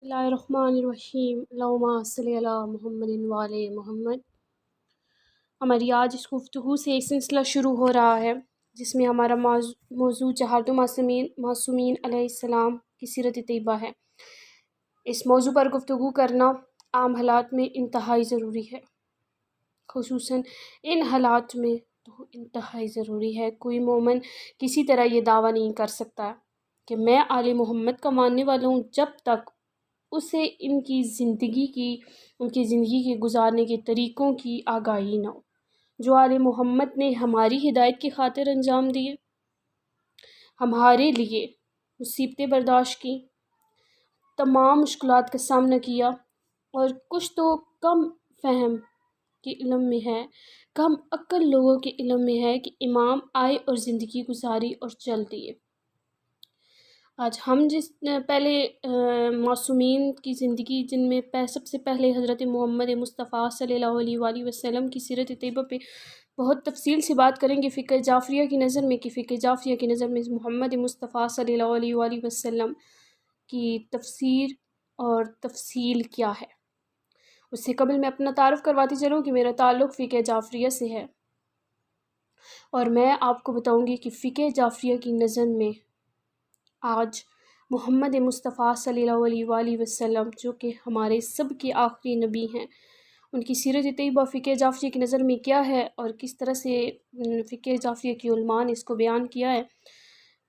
اللہ الرحمن الرحیم اللہم صلی علی محمد وعلی محمد۔ ہماری آج اس گفتگو سے ایک سلسلہ شروع ہو رہا ہے جس میں ہمارا موضوع چہارتوں معصومین علیہ السلام کی سیرت طیبہ ہے۔ اس موضوع پر گفتگو کرنا عام حالات میں انتہائی ضروری ہے، خصوصاً ان حالات میں تو انتہائی ضروری ہے۔ کوئی مومن کسی طرح یہ دعویٰ نہیں کر سکتا کہ میں آل محمد کا ماننے والا ہوں جب تک اسے ان کی زندگی کے گزارنے کے طریقوں کی آگاہی نہ ہو جو آل محمد نے ہماری ہدایت کی خاطر انجام دیے، ہمارے لیے مصیبتیں برداشت کی، تمام مشکلات کا سامنا کیا، اور کچھ تو کم فہم کے علم میں ہے، کم عقل لوگوں کے علم میں ہے کہ امام آئے اور زندگی گزاری اور چل دیے۔ آج ہم جس پہلے معصومین کی زندگی جن میں سب سے پہلے حضرت محمد مصطفیٰ صلی اللہ علیہ وآلہ وسلم کی سیرت طیبہ پہ بہت تفصیل سے بات کریں گے فقہ جعفریہ کی نظر میں، کہ فقہ جعفریہ کی نظر میں محمد مصطفیٰ صلی اللہ علیہ وآلہ وسلم کی تفسیر اور تفصیل کیا ہے۔ اس سے قبل میں اپنا تعارف کرواتی چلوں کہ میرا تعلق فقہ جعفریہ سے ہے، اور میں آپ کو بتاؤں گی کہ فقہ جعفریہ کی نظر میں آج محمد مصطفیٰ صلی اللہ علیہ وآلہ وسلم جو کہ ہمارے سب کے آخری نبی ہیں، ان کی سیرت طیبہ فقہ جعفریہ کی نظر میں کیا ہے اور کس طرح سے فقہ جعفریہ کی علماء نے اس کو بیان کیا ہے۔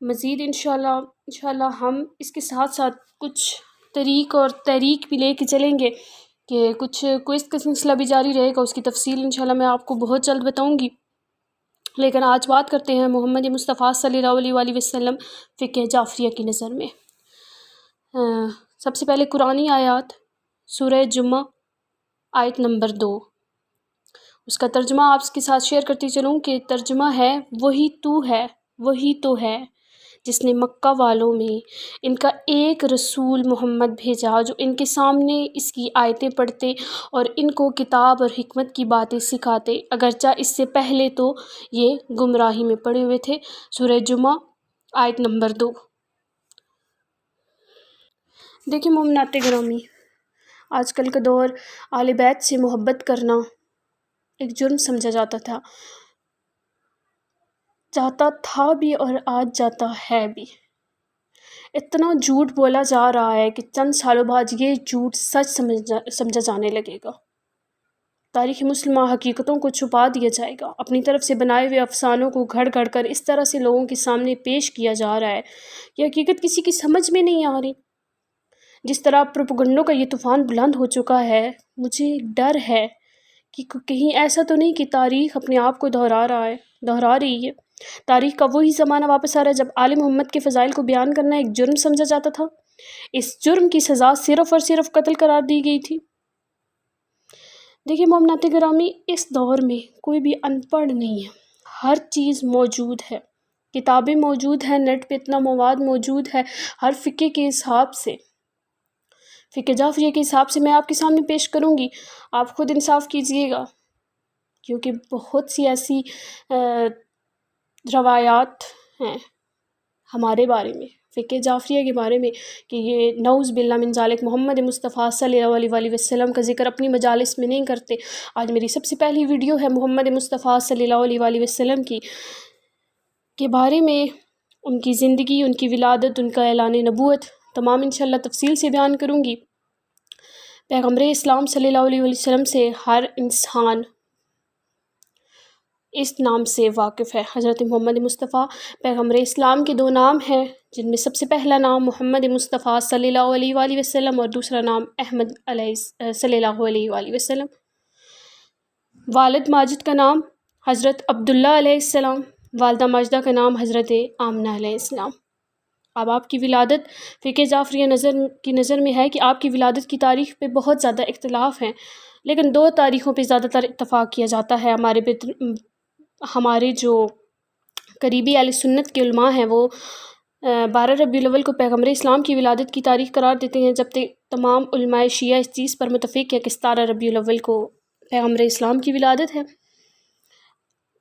مزید انشاءاللہ ہم اس کے ساتھ ساتھ کچھ طریق اور تحریک بھی لے کے چلیں گے کہ کچھ کوئز کا سلسلہ بھی جاری رہے گا، اس کی تفصیل انشاءاللہ میں آپ کو بہت جلد بتاؤں گی۔ لیکن آج بات کرتے ہیں محمد مصطفیٰ صلی اللہ علیہ وآلہ وسلم فقہ جعفریہ کی نظر میں۔ سب سے پہلے قرآنی آیات، سورہ جمعہ آیت نمبر 2، اس کا ترجمہ آپ کے ساتھ شیئر کرتی چلوں کہ ترجمہ ہے، وہی تو ہے جس نے مکہ والوں میں ان کا ایک رسول محمد بھیجا جو ان کے سامنے اس کی آیتیں پڑھتے اور ان کو کتاب اور حکمت کی باتیں سکھاتے، اگرچہ اس سے پہلے تو یہ گمراہی میں پڑے ہوئے تھے۔ سورہ جمعہ آیت نمبر 2۔ دیکھیں مومنات گرامی، آج کل کا دور آل بیت سے محبت کرنا ایک جرم سمجھا جاتا تھا بھی اور آج جاتا ہے بھی۔ اتنا جھوٹ بولا جا رہا ہے کہ چند سالوں بعد یہ جھوٹ سچ سمجھا جانے لگے گا۔ تاریخ مسلمہ حقیقتوں کو چھپا دیا جائے گا، اپنی طرف سے بنائے ہوئے افسانوں کو گھڑ کر اس طرح سے لوگوں کے سامنے پیش کیا جا رہا ہے کہ حقیقت کسی کی سمجھ میں نہیں آ رہی۔ جس طرح پروپیگنڈوں کا یہ طوفان بلند ہو چکا ہے، مجھے ڈر ہے کہ کہیں ایسا تو نہیں کہ تاریخ اپنے آپ کو دہرا رہی ہے۔ تاریخ کا وہی زمانہ واپس آ رہا ہے جب آل محمد کے فضائل کو بیان کرنا ایک جرم سمجھا جاتا تھا۔ اس جرم کی سزا صرف اور صرف قتل قرار دی گئی تھی۔ دیکھیں مومنات گرامی، اس دور میں کوئی بھی ان پڑھ نہیں ہے، ہر چیز موجود ہے، کتابیں موجود ہیں، نیٹ پہ اتنا مواد موجود ہے، ہر فقہ کے حساب سے، فقہ جعفریہ کے حساب سے میں آپ کے سامنے پیش کروں گی، آپ خود انصاف کیجئے گا، کیونکہ بہت سی ایسی روایات ہیں ہمارے بارے میں، فقہ جعفریہ کے بارے میں، کہ یہ نعوذ باللہ من ذالک محمد مصطفیٰ صلی اللہ علیہ وآلہ وسلم کا ذکر اپنی مجالس میں نہیں کرتے۔ آج میری سب سے پہلی ویڈیو ہے محمد مصطفیٰ صلی اللہ علیہ وآلہ وسلم کے بارے میں، ان کی زندگی، ان کی ولادت، ان کا اعلان نبوت، تمام انشاءاللہ تفصیل سے بیان کروں گی۔ پیغمبر اسلام صلی اللہ علیہ وسلم سے ہر انسان اس نام سے واقف ہے، حضرت محمد مصطفیٰ۔ پیغمبر اسلام کے 2 نام ہیں جن میں سب سے پہلا نام محمد مصطفیٰ صلی اللہ علیہ وآلہ وسلم اور دوسرا نام احمد صلی اللہ علیہ وآلہ وسلم۔ والد ماجد کا نام حضرت عبداللہ علیہ السلام، والدہ ماجدہ کا نام حضرت آمنہ علیہ السلام۔ اب آپ کی ولادت فقہ جعفریہ کی نظر میں ہے کہ آپ کی ولادت کی تاریخ پہ بہت زیادہ اختلاف ہیں، لیکن 2 تاریخوں پہ زیادہ تر اتفاق کیا جاتا ہے۔ ہمارے جو قریبی اہل سنت کے علماء ہیں وہ 12 ربیع الاول کو پیغمبر اسلام کی ولادت کی تاریخ قرار دیتے ہیں، جب تمام علماء شیعہ اس چیز پر متفق ہے کہ 17 ربیع الاول کو پیغمبر اسلام کی ولادت ہے۔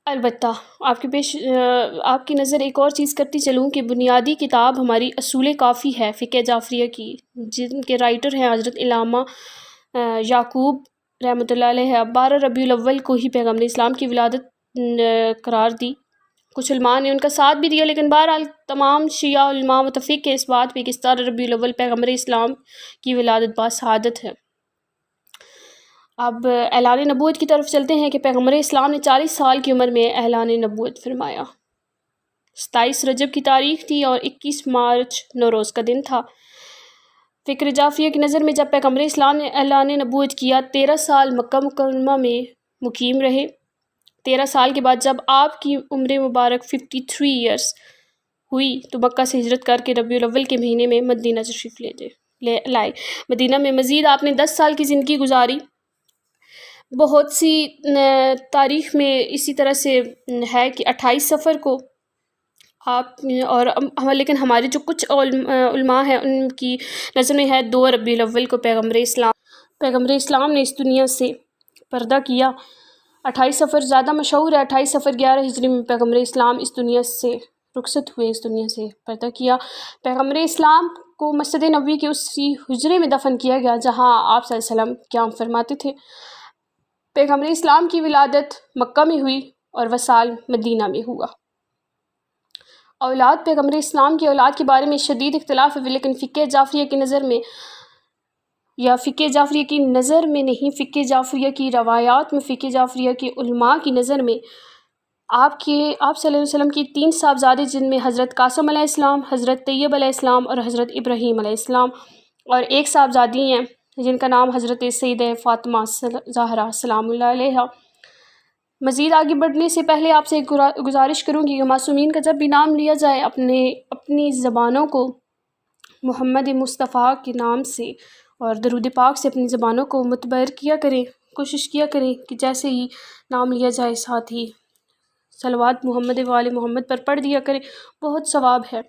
البتہ آپ کی نظر ایک اور چیز کرتی چلوں کہ بنیادی کتاب ہماری اصول کافی ہے فقہ جعفریہ کی، جن کے رائٹر ہیں حضرت علامہ یعقوب رحمۃ اللہ علیہ، 12 ربیع الاول کو ہی پیغمبر اسلام کی ولادت قرار دی۔ کچھ علماء نے ان کا ساتھ بھی دیا، لیکن بہرحال تمام شیعہ علماء متفق ہیں اس بات پہ کہ 17 ربیع الاول پیغمبر اسلام کی ولادت باسعادت ہے۔ اب اعلان نبوت کی طرف چلتے ہیں کہ پیغمبر اسلام نے 40 سال کی عمر میں اعلان نبوت فرمایا۔ 27 رجب کی تاریخ تھی اور 21 مارچ نوروز کا دن تھا۔ فکر جعفریہ کی نظر میں جب پیغمبر اسلام نے اعلان نبوت کیا 13 سال مکہ مکرمہ میں مقیم رہے۔ 13 سال کے بعد جب آپ کی عمر مبارک 53 ایئرس ہوئی تو مکہ سے ہجرت کر کے ربیع الاول کے مہینے میں مدینہ تشریف لائے۔ مدینہ میں مزید آپ نے 10 سال کی زندگی گزاری۔ بہت سی تاریخ میں اسی طرح سے ہے کہ 28 صفر کو آپ اور لیکن ہمارے جو کچھ علماء ہیں ان کی نظر میں ہے 2 ربیع الاول کو پیغمبر اسلام نے اس دنیا سے پردہ کیا۔ 28 صفر زیادہ مشہور ہے۔ 28 صفر 11 ہجری میں پیغمبر اسلام اس دنیا سے رخصت ہوئے، اس دنیا سے پردہ کیا۔ پیغمبر اسلام کو مسجد نبوی کے اسی حجرے میں دفن کیا گیا جہاں آپ صلی اللہ علیہ وسلم قیام فرماتے تھے۔ پیغمبر اسلام کی ولادت مکہ میں ہوئی اور وصال مدینہ میں ہوا۔ اولاد پیغمبر اسلام کی اولاد کے بارے میں شدید اختلاف ہے، لیکن فقہ جعفریہ کی نظر میں فقہ جعفریہ کی نظر میں نہیں، فقہ جعفریہ کی روایات میں، فقہ جعفریہ کے علماء کی نظر میں آپ صلی اللہ علیہ وسلم کی 3 صاحبزادے جن میں حضرت قاسم علیہ السلام، حضرت طیب علیہ السلام اور حضرت ابراہیم علیہ السلام، اور ایک صاحبزادی ہیں جن کا نام حضرت سیدہ فاطمہ زہرا سلام اللہ علیہ۔ مزید آگے بڑھنے سے پہلے آپ سے ایک گزارش کروں گی کہ معصومین کا جب بھی نام لیا جائے اپنی زبانوں کو محمد مصطفیٰ کے نام سے اور درود پاک سے اپنی زبانوں کو متبر کیا کریں، کوشش کیا کریں کہ جیسے ہی نام لیا جائے ساتھ ہی صلوات محمد وآل محمد پر پڑھ دیا کریں۔ بہت ثواب ہے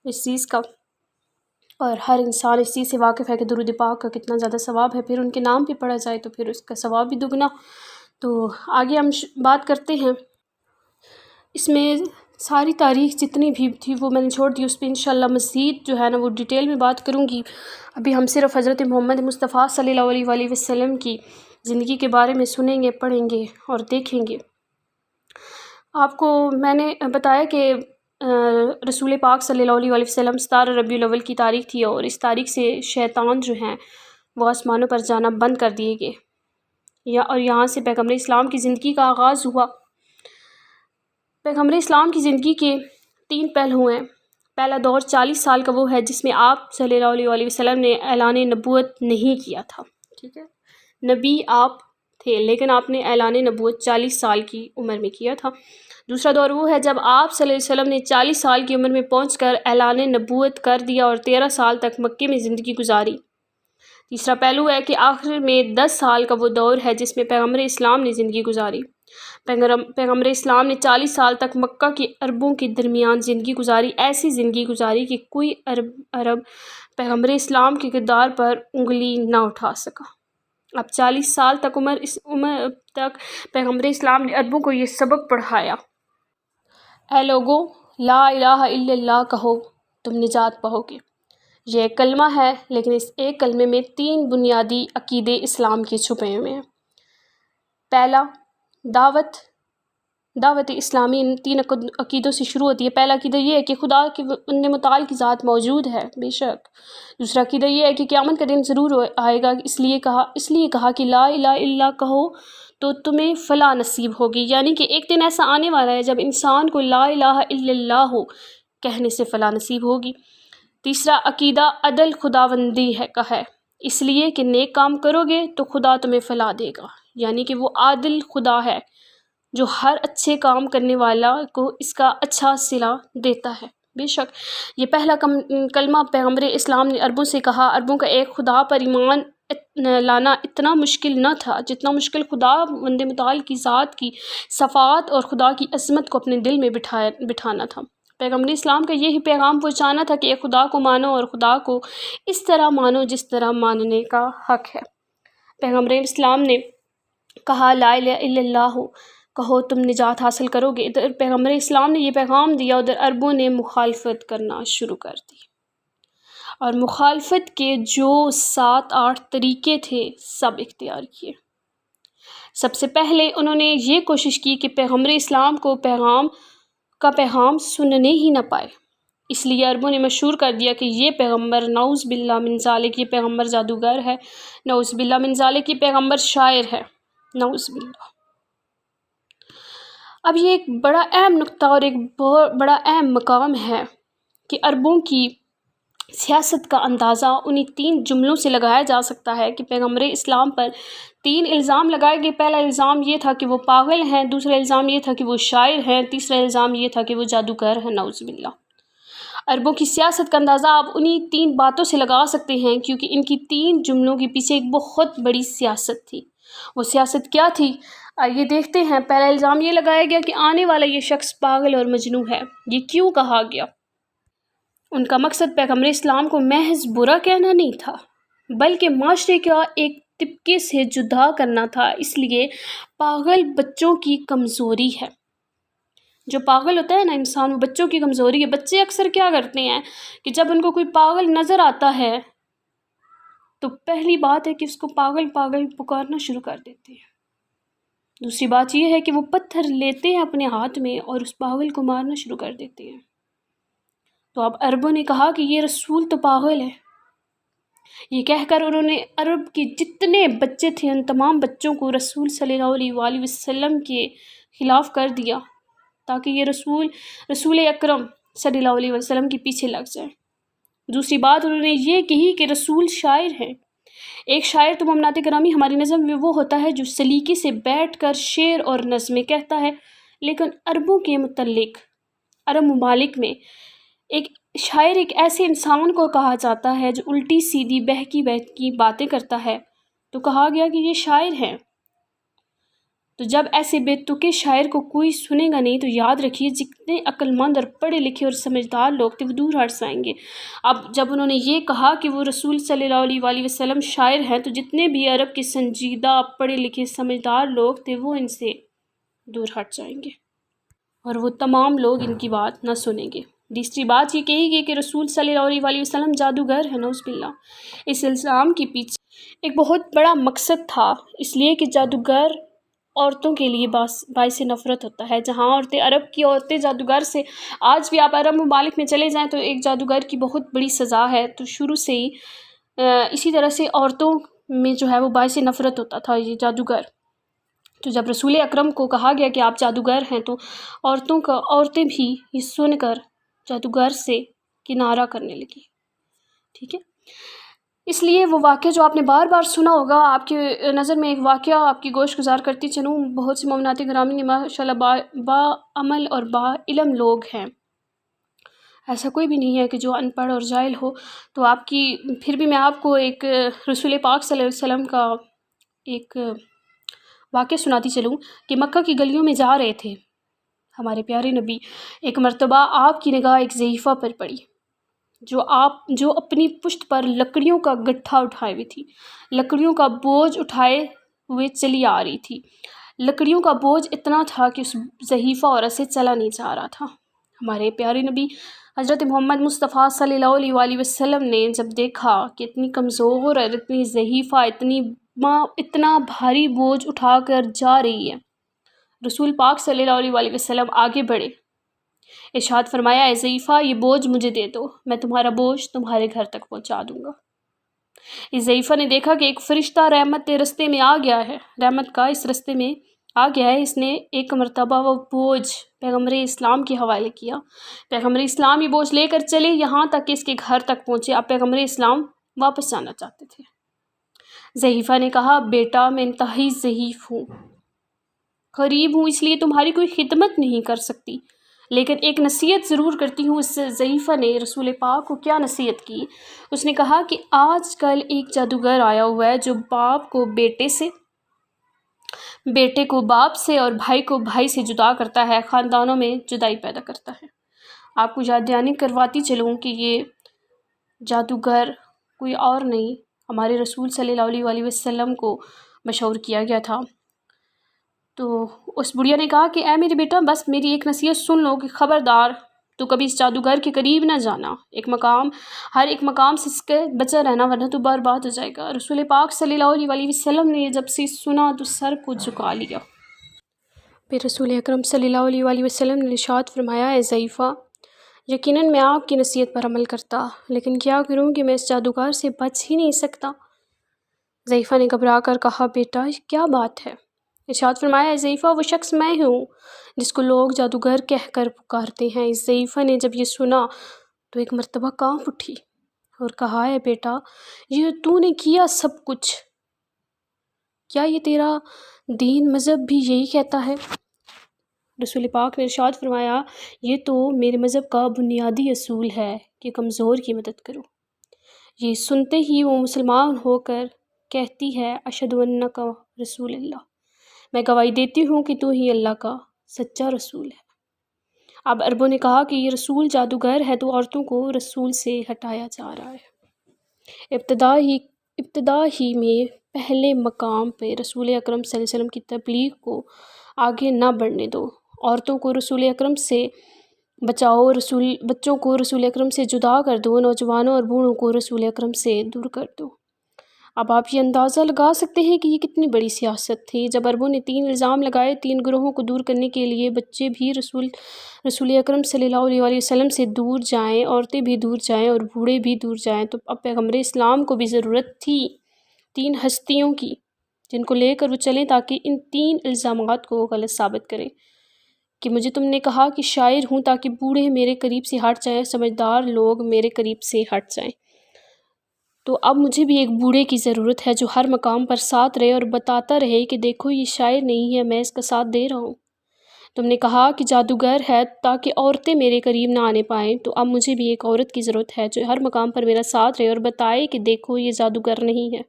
اس چیز کا، اور ہر انسان اس چیز سے واقف ہے کہ درود پاک کا کتنا زیادہ ثواب ہے، پھر ان کے نام پہ پڑھا جائے تو پھر اس کا ثواب بھی دگنا۔ تو آگے ہم بات کرتے ہیں، اس میں ساری تاریخ جتنی بھی تھی وہ میں نے چھوڑ دی، اس پہ انشاءاللہ مزید جو ہے نا وہ ڈیٹیل میں بات کروں گی۔ ابھی ہم صرف حضرت محمد مصطفیٰ صلی اللہ علیہ وآلہ وسلم کی زندگی کے بارے میں سنیں گے، پڑھیں گے اور دیکھیں گے۔ آپ کو میں نے بتایا کہ رسول پاک صلی اللہ علیہ وآلہ وسلم 17 ربیع الاول کی تاریخ تھی، اور اس تاریخ سے شیطان جو ہیں وہ آسمانوں پر جانا بند کر دیے گئے، اور یہاں سے پیغمبر اسلام کی زندگی کا آغاز ہوا۔ پیغمبر اسلام کی زندگی کے 3 پہلو ہیں۔ پہلا دور 40 سال کا وہ ہے جس میں آپ صلی اللہ علیہ وآلہ وسلم نے اعلان نبوت نہیں کیا تھا، ٹھیک ہے، نبی آپ تھے لیکن آپ نے اعلان نبوت 40 سال کی عمر میں کیا تھا۔ دوسرا دور وہ ہے جب آپ صلی اللہ علیہ وسلم نے 40 سال کی عمر میں پہنچ کر اعلان نبوت کر دیا اور 13 سال تک مکے میں زندگی گزاری۔ تیسرا پہلو ہے کہ آخر میں 10 سال کا وہ دور ہے جس میں پیغمبر اسلام نے زندگی گزاری۔ پیغمبر اسلام نے 40 سال تک مکہ کے عربوں کے درمیان زندگی گزاری، ایسی زندگی گزاری کہ کوئی عرب پیغمبر اسلام کے کردار پر انگلی نہ اٹھا سکا۔ اب 40 سال تک اس عمر تک پیغمبر اسلام نے عربوں کو یہ سبق پڑھایا، اے لوگو لا الہ الا اللہ کہو تم نجات پاؤ گے۔ یہ ایک کلمہ ہے، لیکن اس ایک کلمے میں 3 بنیادی عقیدے اسلام کے چھپے ہوئے ہیں۔ پہلا، دعوت اسلامی ان 3 عقیدوں سے شروع ہوتی ہے۔ پہلا عقیدہ یہ ہے کہ خدا کے متعال کی ذات موجود ہے، بے شک۔ دوسرا عقیدہ یہ ہے کہ قیامت کا دن ضرور آئے گا، اس لیے کہا کہ لا الہ الا اللہ کہو تو تمہیں فلاح نصیب ہوگی، یعنی کہ ایک دن ایسا آنے والا ہے جب انسان کو لا الہ الا اللہ کہنے سے فلاح نصیب ہوگی۔ تیسرا عقیدہ عدل خداوندی کا ہے، اس لیے کہ نیک کام کرو گے تو خدا تمہیں فلاح دے گا، یعنی کہ وہ عادل خدا ہے جو ہر اچھے کام کرنے والا کو اس کا اچھا صلہ دیتا ہے، بے شک۔ یہ پہلا کلمہ پیغمبر اسلام نے عربوں سے کہا۔ عربوں کا ایک خدا پر ایمان لانا اتنا مشکل نہ تھا جتنا مشکل خدا بند متعال کی ذات کی صفات اور خدا کی عظمت کو اپنے دل میں بٹھانا تھا۔ پیغمبر اسلام کا یہی پیغام پہنچانا تھا کہ ایک خدا کو مانو اور خدا کو اس طرح مانو جس طرح ماننے کا حق ہے۔ پیغمبر اسلام نے کہا لا الہ الا اللہ کہو تم نجات حاصل کرو گے۔ ادھر پیغمبر اسلام نے یہ پیغام دیا، ادھر عربوں نے مخالفت کرنا شروع کر دی، اور مخالفت کے جو 7-8 طریقے تھے سب اختیار کیے۔ سب سے پہلے انہوں نے یہ کوشش کی کہ پیغمبر اسلام کو پیغام سننے ہی نہ پائے، اس لیے عربوں نے مشہور کر دیا کہ یہ پیغمبر نعوذ باللہ من ذالک، یہ پیغمبر جادوگر ہے، نعوذ باللہ من ذالک، یہ پیغمبر شاعر ہے، نعوذ باللہ۔ اب یہ ایک بڑا اہم نقطہ اور ایک بہت بڑا اہم مقام ہے کہ عربوں کی سیاست کا اندازہ انہی 3 جملوں سے لگایا جا سکتا ہے کہ پیغمبر اسلام پر 3 الزام لگائے گئے۔ پہلا الزام یہ تھا کہ وہ پاگل ہیں، دوسرا الزام یہ تھا کہ وہ شاعر ہیں، تیسرا الزام یہ تھا کہ وہ جادوگر ہیں، نعوذ باللہ۔ عربوں کی سیاست کا اندازہ آپ انہی 3 باتوں سے لگا سکتے ہیں، کیونکہ ان کی 3 جملوں کے پیچھے ایک بہت بڑی سیاست تھی۔ وہ سیاست کیا تھی؟ آئیے دیکھتے ہیں۔ پہلا الزام یہ لگایا گیا کہ آنے والا یہ شخص پاگل اور مجنون ہے۔ یہ کیوں کہا گیا؟ ان کا مقصد پیغمبر اسلام کو محض برا کہنا نہیں تھا، بلکہ معاشرے کا ایک طبقے سے جدا کرنا تھا۔ اس لیے پاگل بچوں کی کمزوری ہے۔ جو پاگل ہوتا ہے نا انسان، وہ بچوں کی کمزوری ہے۔ بچے اکثر کیا کرتے ہیں کہ جب ان کو کوئی پاگل نظر آتا ہے تو پہلی بات ہے کہ اس کو پاگل پاگل پکارنا شروع کر دیتے ہیں۔ دوسری بات یہ ہے کہ وہ پتھر لیتے ہیں اپنے ہاتھ میں اور اس پاگل کو مارنا شروع کر دیتے ہیں۔ تو اب عربوں نے کہا کہ یہ رسول تو پاگل ہے۔ یہ کہہ کر انہوں نے عرب کے جتنے بچے تھے ان تمام بچوں کو رسول صلی اللہ علیہ وآلہ وسلم کے خلاف کر دیا، تاکہ یہ رسول اکرم صلی اللہ علیہ وسلم کے پیچھے لگ جائے۔ دوسری بات انہوں نے یہ کہی کہ رسول شاعر ہیں۔ ایک شاعر تو ممنات کرامی ہماری نظم میں وہ ہوتا ہے جو سلیقے سے بیٹھ کر شعر اور نظمیں کہتا ہے، لیکن عربوں کے متعلق عرب ممالک میں ایک شاعر ایک ایسے انسان کو کہا جاتا ہے جو الٹی سیدھی بہکی باتیں کرتا ہے، تو کہا گیا کہ یہ شاعر ہیں۔ تو جب ایسے بے تکے شاعر کو کوئی سنے گا نہیں تو یاد رکھیے جتنے عقل مند اور پڑھے لکھے اور سمجھدار لوگ تھے وہ دور ہٹ جائیں گے۔ اب جب انہوں نے یہ کہا کہ وہ رسول صلی اللہ علیہ وآلہ وسلم شاعر ہیں تو جتنے بھی عرب کے سنجیدہ پڑھے لکھے سمجھدار لوگ تھے وہ ان سے دور ہٹ جائیں گے اور وہ تمام لوگ ان کی بات نہ سنیں گے۔ تیسری بات یہ کہی گئی کہ رسول صلی اللہ علیہ وآلہ وسلم جادوگر ہیں، نعوذ باللہ۔ اس الزام کے پیچھے ایک بہت بڑا مقصد تھا، اس لیے کہ جادوگر عورتوں کے لیے باعث نفرت ہوتا ہے۔ جہاں عرب کی عورتیں جادوگر سے، آج بھی آپ عرب ممالک میں چلے جائیں تو ایک جادوگر کی بہت بڑی سزا ہے، تو شروع سے ہی اسی طرح سے عورتوں میں جو ہے وہ باعث نفرت ہوتا تھا یہ جادوگر۔ تو جب رسول اکرم کو کہا گیا کہ آپ جادوگر ہیں تو عورتیں بھی یہ سن کر جادوگر سے کنارہ کرنے لگی، ٹھیک ہے۔ اس لیے وہ واقعہ جو آپ نے بار بار سنا ہوگا، آپ کی نظر میں ایک واقعہ آپ کی گوش گزار کرتی چلوں، بہت سی مومنات گرامی ماشاءاللہ با عمل اور با علم لوگ ہیں، ایسا کوئی بھی نہیں ہے کہ جو ان پڑھ اور جاہل ہو۔ تو آپ کی پھر بھی میں آپ کو ایک رسول پاک صلی اللہ علیہ وسلم کا ایک واقعہ سناتی چلوں کہ مکہ کی گلیوں میں جا رہے تھے ہمارے پیارے نبی۔ ایک مرتبہ آپ کی نگاہ ایک ضعیفہ پر پڑی جو اپنی پشت پر لکڑیوں کا گٹھا اٹھائے ہوئی تھی، لکڑیوں کا بوجھ اٹھائے ہوئے چلی آ رہی تھی۔ لکڑیوں کا بوجھ اتنا تھا کہ اس ضعیفہ عورت سے چلا نہیں جا رہا تھا۔ ہمارے پیارے نبی حضرت محمد مصطفیٰ صلی اللہ علیہ وآلہ وسلم نے جب دیکھا کہ اتنی کمزور اور اتنی ضعیفہ اتنا بھاری بوجھ اٹھا کر جا رہی ہے، رسول پاک صلی اللہ علیہ وآلہ وسلم آگے بڑھے، ارشاد فرمایا اے ضعیفہ یہ بوجھ مجھے دے دو، میں تمہارا بوجھ تمہارے گھر تک پہنچا دوں گا۔ اس ضعیفہ نے دیکھا کہ ایک فرشتہ رحمت کے رستے میں آ گیا ہے، رحمت کا اس رستے میں آ گیا ہے۔ اس نے ایک مرتبہ وہ بوجھ پیغمبر اسلام کے حوالے کیا، پیغمبر اسلام یہ بوجھ لے کر چلے یہاں تک کہ اس کے گھر تک پہنچے۔ اب پیغمبر اسلام واپس جانا چاہتے تھے۔ ضعیفہ نے کہا بیٹا میں انتہائی ضعیف ہوں، غریب ہوں، اس لیے تمہاری کوئی خدمت نہیں کر سکتی، لیکن ایک نصیحت ضرور کرتی ہوں۔ اس ضعیفہ نے رسول پاک کو کیا نصیحت کی؟ اس نے کہا کہ آج کل ایک جادوگر آیا ہوا ہے جو باپ کو بیٹے سے، بیٹے کو باپ سے اور بھائی کو بھائی سے جدا کرتا ہے، خاندانوں میں جدائی پیدا کرتا ہے۔ آپ کو یاد دہانی کرواتی چلوں کہ یہ جادوگر کوئی اور نہیں، ہمارے رسول صلی اللہ علیہ وآلہ وسلم کو مشہور کیا گیا تھا۔ تو اس بڑھیا نے کہا کہ اے میرے بیٹا بس میری ایک نصیحت سن لو کہ خبردار تو کبھی اس جادوگر کے قریب نہ جانا، ہر ایک مقام سے اس کے بچا رہنا ورنہ تو برباد ہو جائے گا۔ رسول پاک صلی اللہ علیہ وسلم نے جب سے سنا تو سر کو جھکا لیا۔ پھر رسول اکرم صلی اللہ علیہ وسلم نے ارشاد فرمایا، اے ضعیفہ، یقیناً میں آپ کی نصیحت پر عمل کرتا، لیکن کیا کروں کہ میں اس جادوگر سے بچ ہی نہیں سکتا۔ ضعیفہ نے گھبرا کر کہا، بیٹا یہ کیا بات ہے؟ ارشاد فرمایا، اے ضعیفہ، وہ شخص میں ہوں جس کو لوگ جادوگر کہہ کر پکارتے ہیں۔ اس ضعیفہ نے جب یہ سنا تو ایک مرتبہ کانپ اٹھی اور کہا، اے بیٹا، یہ تو نے کیا سب کچھ، کیا یہ تیرا دین مذہب بھی یہی کہتا ہے؟ رسول پاک نے ارشاد فرمایا، یہ تو میرے مذہب کا بنیادی اصول ہے کہ کمزور کی مدد کرو۔ یہ سنتے ہی وہ مسلمان ہو کر کہتی ہے، اشہد انک رسول اللہ، میں گواہی دیتی ہوں کہ تو ہی اللہ کا سچا رسول ہے۔ اب عربوں نے کہا کہ یہ رسول جادوگر ہے تو عورتوں کو رسول سے ہٹایا جا رہا ہے۔ ابتدا ہی میں پہلے مقام پہ رسول اکرم صلی اللہ علیہ وسلم کی تبلیغ کو آگے نہ بڑھنے دو، عورتوں کو رسول اکرم سے بچاؤ، بچوں کو رسول اکرم سے جدا کر دو، نوجوانوں اور بوڑھوں کو رسول اکرم سے دور کر دو۔ اب آپ یہ اندازہ لگا سکتے ہیں کہ یہ کتنی بڑی سیاست تھی۔ جب عربوں نے 3 الزام لگائے 3 گروہوں کو دور کرنے کے لیے، بچے بھی رسول اکرم صلی اللہ علیہ وسلم سے دور جائیں، عورتیں بھی دور جائیں اور بوڑھے بھی دور جائیں، تو اب پیغمبر اسلام کو بھی ضرورت تھی 3 ہستیوں کی جن کو لے کر وہ چلیں تاکہ ان 3 الزامات کو غلط ثابت کریں کہ مجھے تم نے کہا کہ شاعر ہوں تاکہ بوڑھے میرے قریب سے ہٹ جائیں، سمجھدار لوگ میرے قریب سے ہٹ جائیں، تو اب مجھے بھی ایک بوڑھے کی ضرورت ہے جو ہر مقام پر ساتھ رہے اور بتاتا رہے کہ دیکھو یہ شاعر نہیں ہے، میں اس کا ساتھ دے رہا ہوں۔ تم نے کہا کہ جادوگر ہے تاکہ عورتیں میرے قریب نہ آنے پائیں، تو اب مجھے بھی ایک عورت کی ضرورت ہے جو ہر مقام پر میرا ساتھ رہے اور بتائے کہ دیکھو یہ جادوگر نہیں ہے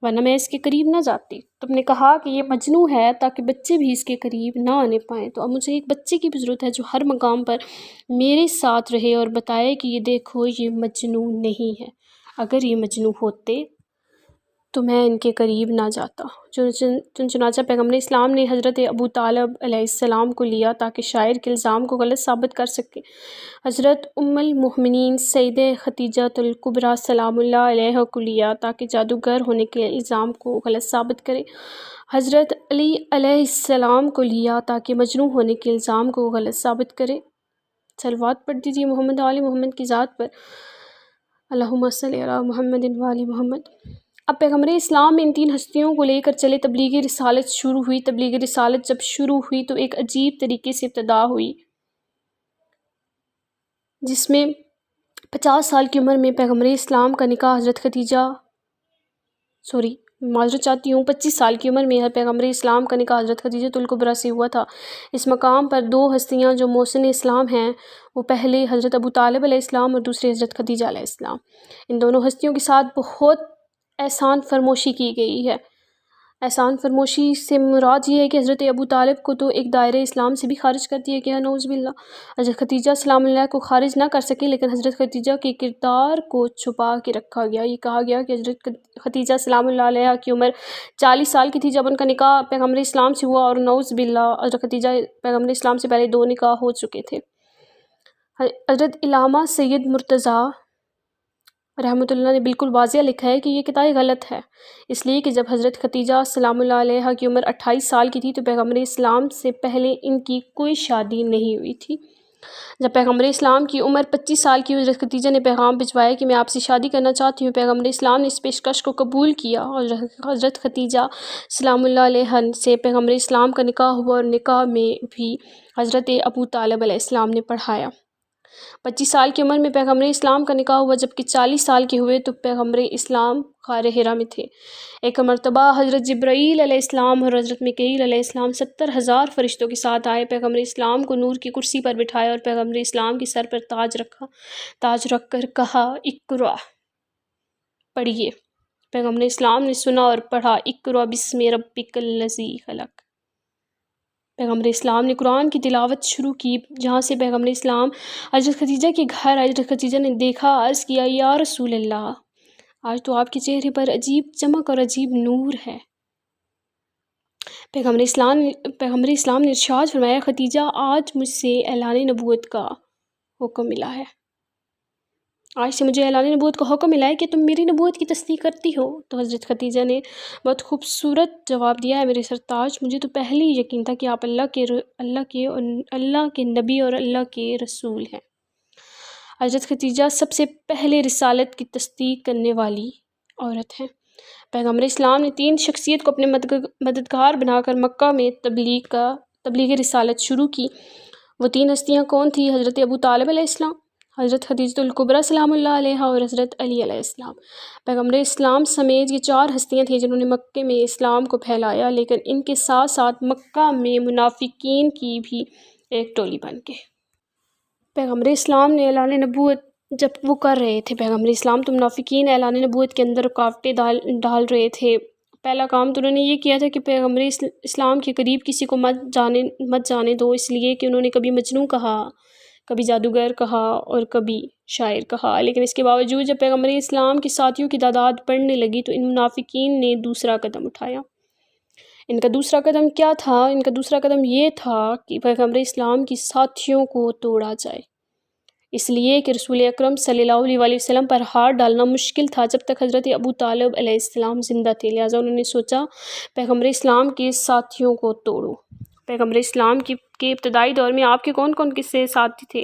ورنہ میں اس کے قریب نہ جاتی۔ تم نے کہا کہ یہ مجنوں ہے تاکہ بچے بھی اس کے قریب نہ آنے پائیں، تو اب مجھے ایک بچے کی بھی ضرورت ہے جو ہر مقام پر میرے ساتھ رہے اور بتائے کہ یہ دیکھو یہ مجنوں نہیں ہے، اگر یہ مجنوں ہوتے تو میں ان کے قریب نہ جاتا۔ چنانچہ پیغمبر اسلام نے حضرت ابو طالب علیہ السلام کو لیا تاکہ شاعر کے الزام کو غلط ثابت کر سکے، حضرت ام المؤمنین سیدہ خدیجہ الکبریٰ سلام اللہ علیہا کو لیا تاکہ جادوگر ہونے کے الزام کو غلط ثابت کرے، حضرت علی علیہ السلام کو لیا تاکہ مجنوں ہونے کے الزام کو غلط ثابت کرے۔ صلوات پڑھ دیجیے محمد و آل محمد کی ذات پر، اللہم صلی علی محمد و آل محمد۔ اب پیغمبر اسلام ان 3 ہستیوں کو لے کر چلے، تبلیغ رسالت شروع ہوئی۔ تبلیغ رسالت جب شروع ہوئی تو ایک عجیب طریقے سے ابتدا ہوئی جس میں 50 سال کی عمر میں پیغمبر اسلام کا نکاح حضرت خدیجہ معذرت چاہتی ہوں 25 سال کی عمر میں پیغمبر اسلام کا نکاح حضرت خدیجہ الکبریٰ سے ہوا تھا۔ اس مقام پر 2 ہستیاں جو محسن اسلام ہیں، وہ پہلے حضرت ابو طالب علیہ السلام اور دوسرے حضرت خدیجہ علیہ السلام، ان دونوں ہستیوں کے ساتھ بہت احسان فرموشی کی گئی ہے۔ احسان فرموشی سے مراد یہ ہے کہ حضرت ابو طالب کو تو ایک دائرہ اسلام سے بھی خارج کر دیا گیا، نعوذ باللہ۔ حضرت خدیجہ سلام اللہ کو خارج نہ کر سکے، لیکن حضرت خدیجہ کے کردار کو چھپا کے رکھا گیا۔ یہ کہا گیا کہ حضرت خدیجہ سلام اللہ علیہا کی عمر 40 سال کی تھی جب ان کا نکاح پیغمبر اسلام سے ہوا، اور نعوذ باللہ حضرت خدیجہ پیغمبر اسلام سے پہلے 2 نکاح ہو چکے تھے۔ حضرت علامہ سید مرتضیٰ رحمۃ اللہ نے بالکل واضح لکھا ہے کہ یہ کتاب غلط ہے، اس لیے کہ جب حضرت خدیجہ سلام اللہ علیہا کی عمر 28 سال کی تھی تو پیغمبر اسلام سے پہلے ان کی کوئی شادی نہیں ہوئی تھی۔ جب پیغمبر اسلام کی عمر 25 سال کی ہوئی، حضرت خدیجہ نے پیغام بھجوایا کہ میں آپ سے شادی کرنا چاہتی ہوں۔ پیغمبر اسلام نے اس پیشکش کو قبول کیا اور حضرت خدیجہ سلام اللہ علیہا سے پیغمبر اسلام کا نکاح ہوا، اور نکاح میں بھی حضرت ابو طالب علیہ السلام نے پڑھایا۔ 25 سال کی عمر میں پیغمبر اسلام کا نکاح ہوا، جبکہ 40 سال کے ہوئے تو پیغمبر اسلام غار حرا میں تھے۔ ایک مرتبہ حضرت جبرائیل علیہ السلام اور حضرت میکائیل علیہ السلام 70,000 فرشتوں کے ساتھ آئے، پیغمبر اسلام کو نور کی کرسی پر بٹھایا اور پیغمبر اسلام کے سر پر تاج رکھ کر کہا، اقرأ، پڑھیے۔ پیغمبر اسلام نے سنا اور پڑھا، اقرأ بسم ربک الذی خلق۔ پیغمبر اسلام نے قرآن کی تلاوت شروع کی، جہاں سے پیغمبر اسلام حضرت خدیجہ کے گھر آئے۔ حضرت خدیجہ نے دیکھا، عرض کیا، یا رسول اللہ، آج تو آپ کے چہرے پر عجیب چمک اور عجیب نور ہے۔ پیغمبر اسلام نے ارشاد فرمایا، ختیجہ آج مجھ سے اعلان نبوت کا حکم ملا ہے، آج سے مجھے اعلان نبوت کا حکم ملا ہے کہ تم میری نبوت کی تصدیق کرتی ہو۔ تو حضرت ختیجہ نے بہت خوبصورت جواب دیا، ہے میرے سرتاج، مجھے تو پہلے ہی یقین تھا کہ آپ اللہ کے نبی اور اللہ کے رسول ہیں۔ حضرت ختیجہ سب سے پہلے رسالت کی تصدیق کرنے والی عورت ہیں۔ پیغمبر اسلام نے 3 شخصیت کو اپنے مددگار بنا کر مکہ میں تبلیغ رسالت شروع کی۔ وہ 3 ہستیاں کون تھیں؟ حضرت ابو طالب علیہ السلام، حضرت خدیجۃ الکبریٰ سلام اللہ علیہا اور حضرت علی علیہ السلام۔ پیغمبر اسلام سمیت یہ 4 ہستیاں تھیں جنہوں نے مکے میں اسلام کو پھیلایا، لیکن ان کے ساتھ ساتھ مکہ میں منافقین کی بھی ایک ٹولی بن گئی۔ پیغمبر اسلام نے اعلان نبوت جب وہ کر رہے تھے، پیغمبر اسلام تو منافقین اعلان نبوت کے اندر رکاوٹیں ڈال رہے تھے۔ پہلا کام تو انہوں نے یہ کیا تھا کہ پیغمبر اسلام کے قریب کسی کو مت جانے دو، اس لیے کہ انہوں نے کبھی مجنون کہا، کبھی جادوگر کہا اور کبھی شاعر کہا۔ لیکن اس کے باوجود جب پیغمبر اسلام کے ساتھیوں کی تعداد بڑھنے لگی تو ان منافقین نے دوسرا قدم اٹھایا۔ ان کا دوسرا قدم کیا تھا؟ ان کا دوسرا قدم یہ تھا کہ پیغمبر اسلام کی ساتھیوں کو توڑا جائے، اس لیے کہ رسول اکرم صلی اللہ علیہ وسلم پر ہاتھ ڈالنا مشکل تھا جب تک حضرت ابو طالب علیہ السلام زندہ تھے، لہٰذا انہوں نے سوچا پیغمبر اسلام کے ساتھیوں کو توڑو۔ پیغمبر اسلام کے ابتدائی دور میں آپ کے کون کون کسے ساتھی تھے؟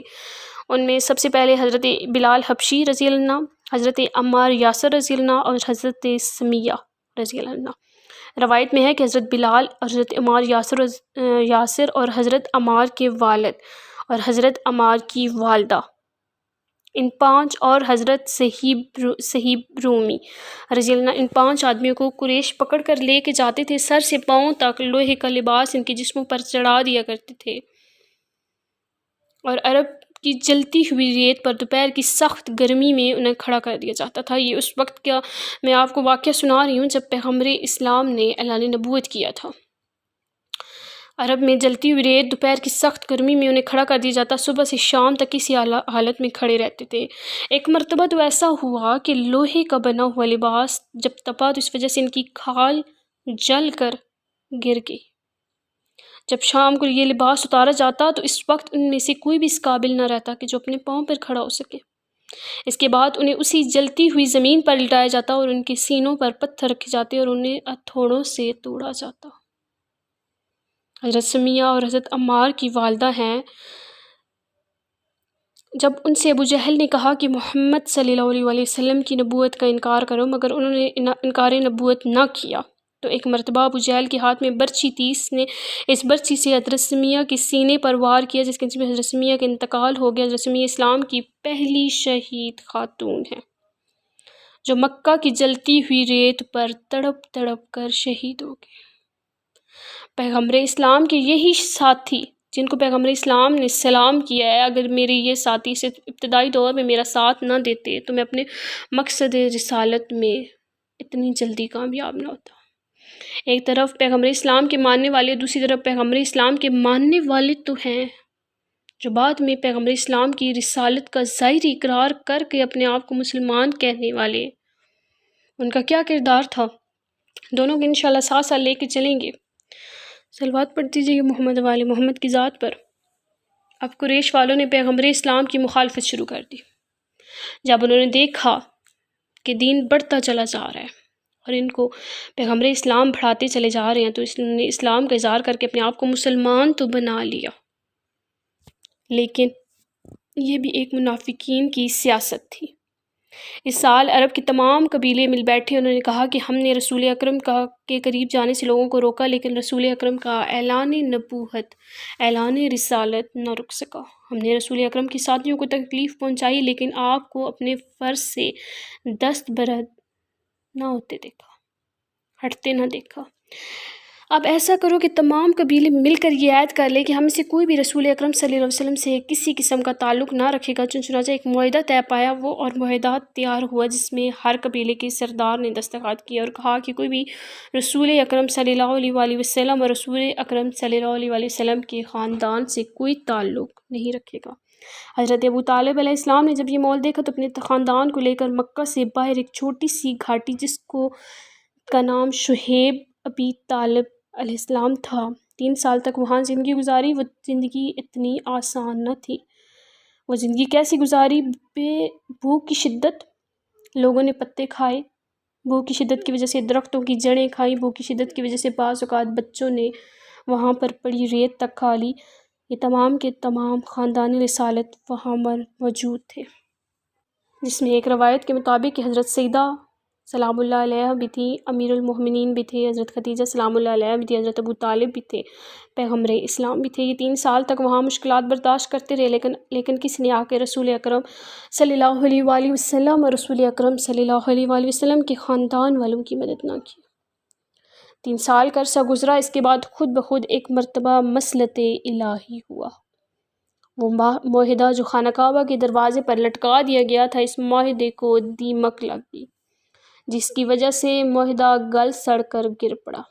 ان میں سب سے پہلے حضرت بلال حبشی رضی اللہ عنہ، حضرت عمار یاسر رضی اللہ عنہ اور حضرت سمیہ رضی اللہ عنہ۔ روایت میں ہے کہ حضرت بلال، حضرت عمار یاسر اور حضرت عمار کے والد اور حضرت عمار کی والدہ، ان 5 اور حضرت صہیب رومی رضی اللہ عنہ، ان 5 آدمیوں کو قریش پکڑ کر لے کے جاتے تھے، سر سے پاؤں تک لوہے کا لباس ان کے جسموں پر چڑھا دیا کرتے تھے، اور عرب کی جلتی ہوئی ریت پر دوپہر کی سخت گرمی میں انہیں کھڑا کر دیا جاتا تھا۔ یہ اس وقت کا میں آپ کو واقعہ سنا رہی ہوں جب پیغمبر اسلام نے اعلان نبوت کیا تھا۔ عرب میں جلتی ہوئی ریت، دوپہر کی سخت گرمی میں انہیں کھڑا کر دیا جاتا، صبح سے شام تک اسی حالت میں کھڑے رہتے تھے۔ ایک مرتبہ تو ایسا ہوا کہ لوہے کا بنا ہوا لباس جب تپا تو اس وجہ سے ان کی کھال جل کر گر گئی۔ جب شام کو یہ لباس اتارا جاتا تو اس وقت ان میں سے کوئی بھی اس قابل نہ رہتا کہ جو اپنے پاؤں پر کھڑا ہو سکے۔ اس کے بعد انہیں اسی جلتی ہوئی زمین پر لٹایا جاتا اور ان کے سینوں پر پتھر رکھے جاتے اور انہیں ہتھوڑوں سے توڑا جاتا۔ حضرت سمیہ اور حضرت عمار کی والدہ ہیں، جب ان سے ابو جہل نے کہا کہ محمد صلی اللہ علیہ وسلم کی نبوت کا انکار کرو، مگر انہوں نے انکار نبوت نہ کیا، تو ایک مرتبہ ابو جہل کے ہاتھ میں برچی تھی، اس نے اس برچی سے حضرت سمیہ کے سینے پر وار کیا، جس کے نتیجے میں حضرت سمیہ کا انتقال ہو گیا۔ حضرت سمیہ اسلام کی پہلی شہید خاتون ہیں جو مکہ کی جلتی ہوئی ریت پر تڑپ تڑپ کر شہید ہو گئے۔ پیغمبر اسلام کے یہی ساتھی جن کو پیغمبر اسلام نے سلام کیا ہے، اگر میرے یہ ساتھی سے ابتدائی دور میں میرا ساتھ نہ دیتے تو میں اپنے مقصد رسالت میں اتنی جلدی کامیاب نہ ہوتا۔ ایک طرف پیغمبر اسلام کے ماننے والے، دوسری طرف پیغمبر اسلام کے ماننے والے تو ہیں جو بعد میں پیغمبر اسلام کی رسالت کا ظاہری اقرار کر کے اپنے آپ کو مسلمان کہنے والے، ان کا کیا کردار تھا؟ دونوں کو انشاءاللہ ساتھ ساتھ لے کے چلیں گے۔ صلوات پڑھ دیجیے محمد والے محمد کی ذات پر۔ اب قریش والوں نے پیغمبر اسلام کی مخالفت شروع کر دی۔ جب انہوں نے دیکھا کہ دین بڑھتا چلا جا رہا ہے اور ان کو پیغمبر اسلام بڑھاتے چلے جا رہے ہیں، تو انہوں نے اسلام کا اظہار کر کے اپنے آپ کو مسلمان تو بنا لیا، لیکن یہ بھی ایک منافقین کی سیاست تھی۔ اس سال عرب کے تمام قبیلے مل بیٹھے، انہوں نے کہا کہ ہم نے رسول اکرم کے قریب جانے سے لوگوں کو روکا، لیکن رسول اکرم کا اعلان نبوت، اعلان رسالت نہ رک سکا۔ ہم نے رسول اکرم کی ساتھیوں کو تکلیف پہنچائی، لیکن آپ کو اپنے فرض سے دستبرد نہ ہوتے دیکھا، ہٹتے نہ دیکھا۔ اب ایسا کرو کہ تمام قبیلے مل کر یہ عہد کر لے کہ ہم سے کوئی بھی رسول اکرم صلی اللہ علیہ وسلم سے کسی قسم کا تعلق نہ رکھے گا۔ چنانچہ ایک معاہدہ طے پایا اور معاہدہ تیار ہوا جس میں ہر قبیلے کے سردار نے دستخط کیا اور کہا کہ کوئی بھی رسول اکرم صلی اللہ علیہ وسلم اور رسول اکرم صلی اللہ علیہ وسلم کے خاندان سے کوئی تعلق نہیں رکھے گا۔ حضرت ابو طالب علیہ السلام نے جب یہ مول دیکھا تو اپنے خاندان کو لے کر مکہ سے باہر ایک چھوٹی سی گھاٹی جس کا نام شہیب ابی طالب علیہ السلام تھا، 3 سال تک وہاں زندگی گزاری۔ وہ زندگی اتنی آسان نہ تھی۔ وہ زندگی کیسی گزاری؟ بھوک کی شدت، لوگوں نے پتے کھائے، بھوک کی شدت کی وجہ سے درختوں کی جڑیں کھائیں، بھوک کی شدت کی وجہ سے بعض اوقات بچوں نے وہاں پر پڑی ریت تک کھا لی۔ یہ تمام کے تمام خاندان رسالت وہاں موجود تھے، جس میں ایک روایت کے مطابق کہ حضرت سیدہ سلام اللہ علیہ بھی تھی، امیر المومنین بھی تھے، حضرت خدیجہ سلام اللہ علیہ بھی تھی، حضرت ابو طالب بھی تھے، پیغمبر اسلام بھی تھے۔ یہ 3 سال تک وہاں مشکلات برداشت کرتے رہے، لیکن کسی نے آ کے رسول اکرم صلی اللہ علیہ وآلہ وسلم اور رسول اکرم صلی اللہ علیہ وآلہ وسلم کے خاندان والوں کی مدد نہ کی۔ 3 سال کا عرصہ گزرا، اس کے بعد خود بخود ایک مرتبہ مسلط الہی ہوا۔ وہ معاہدہ جو خانہ کعبہ کے دروازے پر لٹکا دیا گیا تھا، اس معاہدے کو دیمک لگ گئی، جس کی وجہ سے معاہدہ گل سڑ کر گر پڑا،